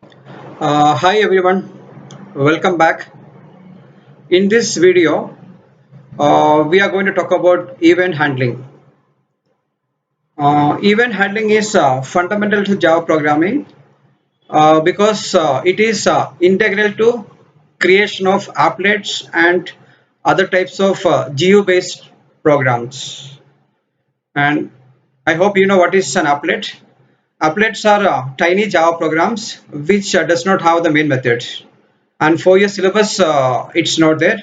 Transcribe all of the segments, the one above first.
Hi everyone, welcome back. In this video, we are going to talk about event handling. Event handling is fundamental to Java programming because it is integral to creation of applets and other types of GUI-based programs. And I hope you know what is an applet. Applets are tiny Java programs which does not have the main method. And for your syllabus, it's not there.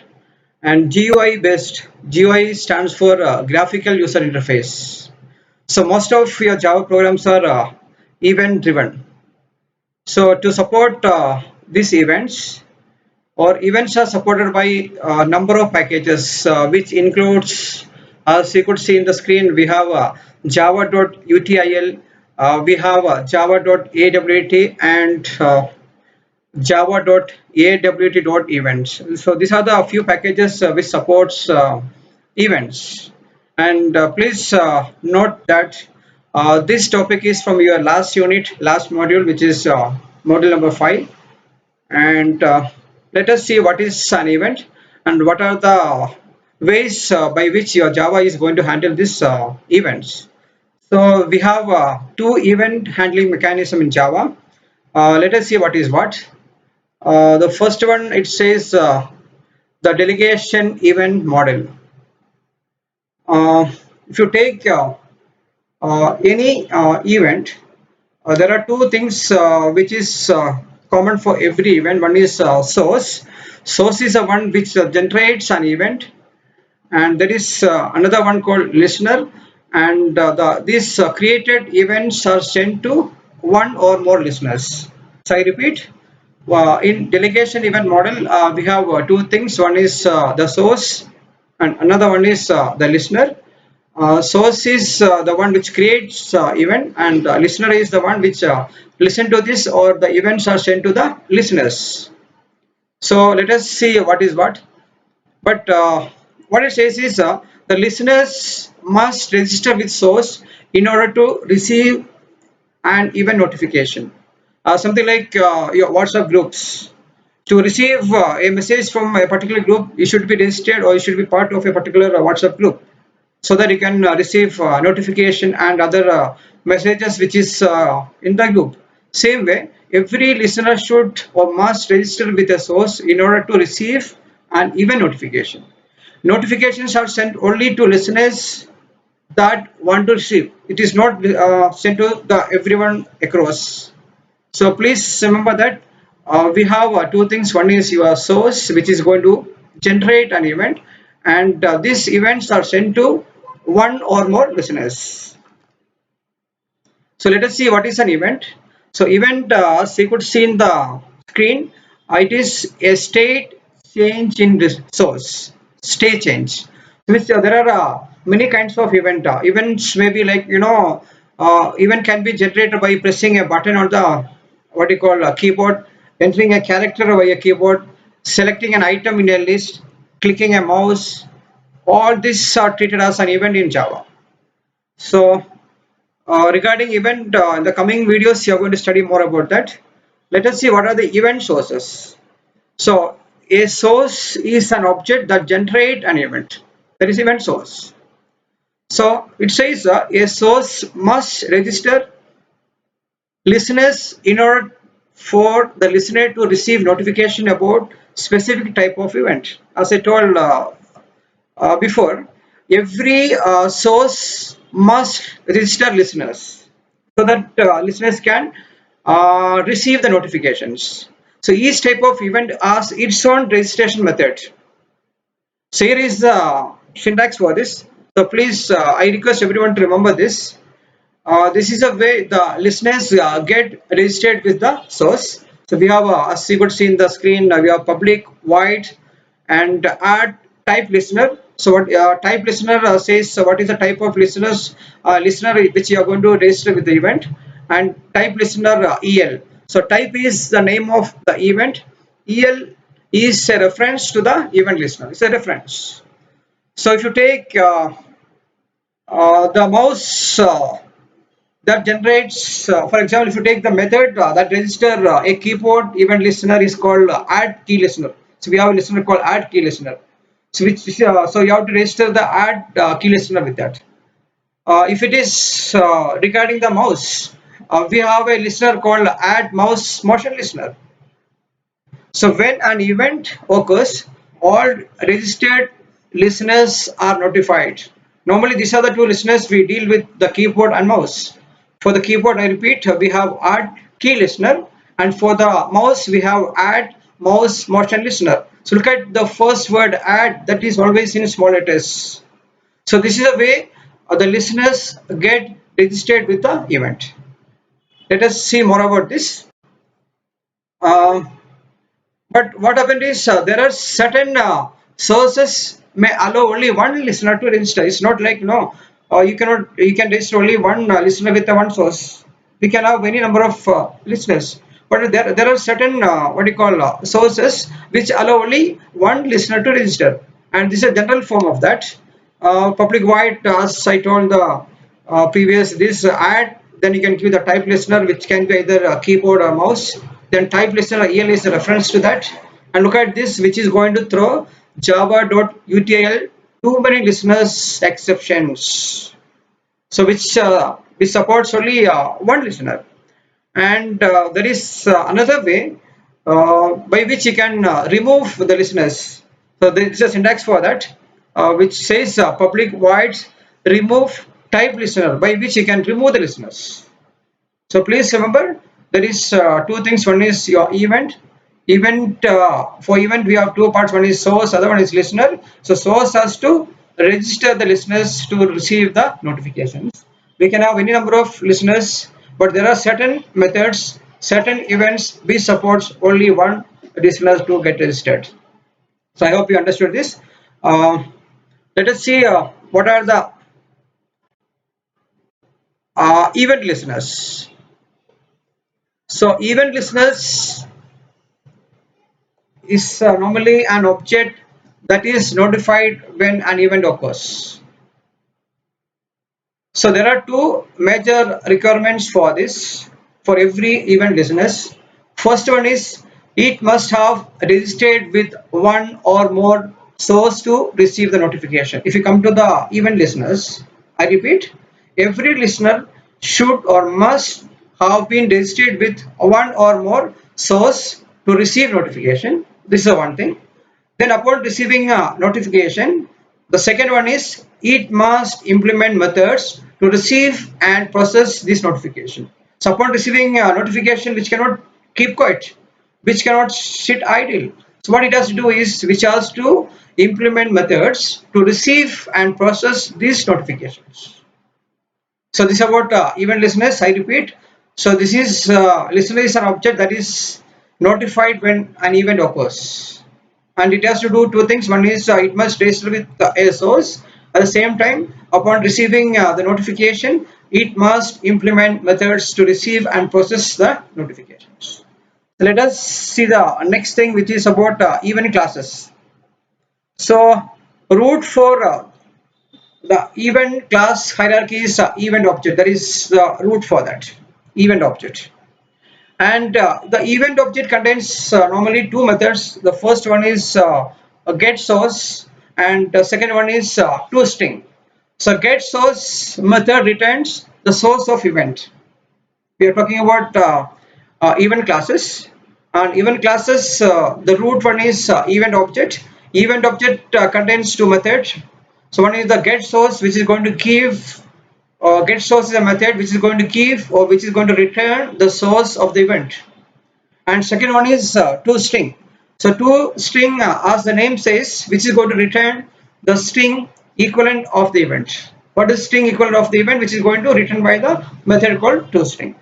And GUI based, GUI stands for graphical user interface. So most of your Java programs are event driven. So to support these events, or events are supported by a number of packages, which includes, as you could see in the screen, we have java.util, we have java.awt, and java.awt.events. So these are the few packages which supports events. And please note that this topic is from your last unit, last module, which is module number 5. And let us see what is an event and what are the ways by which your Java is going to handle these events. So we have two event handling mechanism in Java. Let us see what is what. The first one, it says the delegation event model. If you take any event, there are two things which is common for every event. One is source. Source is the one which generates an event, and there is another one called listener. And these created events are sent to one or more listeners. So I repeat, in delegation event model, we have two things. One is the source, and another one is the listener. Source is the one which creates event, and listener is the one which listen to this, or the events are sent to the listeners. So let us see what is what. But what it says is the listeners must register with source in order to receive an event notification. Something like your WhatsApp groups. To receive a message from a particular group, you should be registered or you should be part of a particular WhatsApp group so that you can receive notification and other messages which is in the group. Same way, every listener should or must register with a source in order to receive an event notification. Notifications are sent only to listeners that want to receive. It is not sent to the everyone across. So please remember that we have two things. One is your source, which is going to generate an event, and these events are sent to one or more listeners. So let us see what is an event. So event, as you could see in the screen, it is a state change in this source. State change. Which there are many kinds of event. Events may be like event can be generated by pressing a button on the what you call a keyboard, entering a character by a keyboard, selecting an item in a list, clicking a mouse. All these are treated as an event in Java. So regarding event, in the coming videos, you are going to study more about that. Let us see what are the event sources. So a source is an object that generates an event. That is event source. So it says a source must register listeners in order for the listener to receive notification about specific type of event. As I told before, every source must register listeners so that listeners can receive the notifications. So each type of event has its own registration method. So here is the syntax for this. So please, I request everyone to remember this. This is a way the listeners get registered with the source. So we have, as you could see in the screen, we have public, void, and add type listener. So what type listener says what is the type of listener which you are going to register with the event, and type listener EL. So type is the name of the event. EL is a reference to the event listener. It's a reference. So if you take the mouse that generates, for example, if you take the method that register a keyboard event listener is called add key listener. So we have a listener called add key listener. So so you have to register the add key listener with that. If it is regarding the mouse, we have a listener called add mouse motion listener. So when an event occurs, all registered listeners are notified. Normally, these are the two listeners we deal with, the keyboard and mouse. For the keyboard, I repeat, we have add key listener, and for the mouse, we have add mouse motion listener. So look at the first word add, that is always in small letters. So this is a way the listeners get registered with the event. Let us see more about this. Um, But what happened is there are certain sources may allow only one listener to register. It's not like you can register only one listener with one source. We can have any number of listeners, but there are certain what do you call sources which allow only one listener to register, and this is a general form of that. Public void, as I told the previous this add, then you can give the type listener which can be either a keyboard or mouse, then type listener EL is a reference to that, and look at this which is going to throw java.util too many listeners exceptions, so which supports only one listener. And there is another way by which you can remove the listeners. So there is a syntax for that which says public voids remove type listener, by which you can remove the listeners. So please remember there is two things. One is your event. For event we have two parts. One is source, other one is listener. So source has to register the listeners to receive the notifications. We can have any number of listeners, but there are certain methods, certain events which supports only one listener to get registered. So I hope you understood this. Uh, Let us see what are the event listeners. So event listeners is normally an object that is notified when an event occurs. So there are two major requirements for this, for every event listeners. First one is it must have registered with one or more source to receive the notification. If you come to the event listeners, I repeat, every listener should or must have been registered with one or more source to receive notification. This is one thing. Then upon receiving a notification, the second one is it must implement methods to receive and process this notification. So upon receiving a notification which cannot keep quiet, which cannot sit idle. So what it has to do is which has to implement methods to receive and process these notifications. So this is about event listeners. I repeat. So this is listener is an object that is notified when an event occurs, and it has to do two things. One is it must register with a source. At the same time, upon receiving the notification, it must implement methods to receive and process the notifications. Let us see the next thing, which is about event classes. So root for the event class hierarchy is event object. That is the root for that event object. And the event object contains normally two methods. The first one is a get source, and the second one is toString. So get source method returns the source of event. We are talking about event classes, and event classes, the root one is event object. Event object contains two methods. So one is the get source, which is going to give get source is a method which is going to give or which is going to return the source of the event. And second one is toString. So toString, as the name says, which is going to return the string equivalent of the event. What is string equivalent of the event? Which is going to return by the method called toString.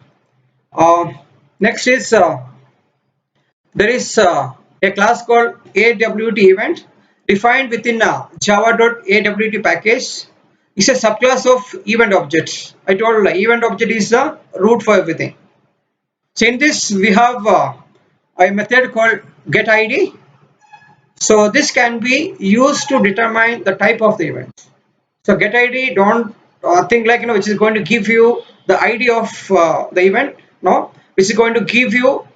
Next is there is a class called AWT event defined within java.awt package. It's a subclass of event objects. I told event object is the root for everything. So in this we have a method called getID. So this can be used to determine the type of the event. So getID don't thing like which is going to give you the idea of the event, no, which is going to give you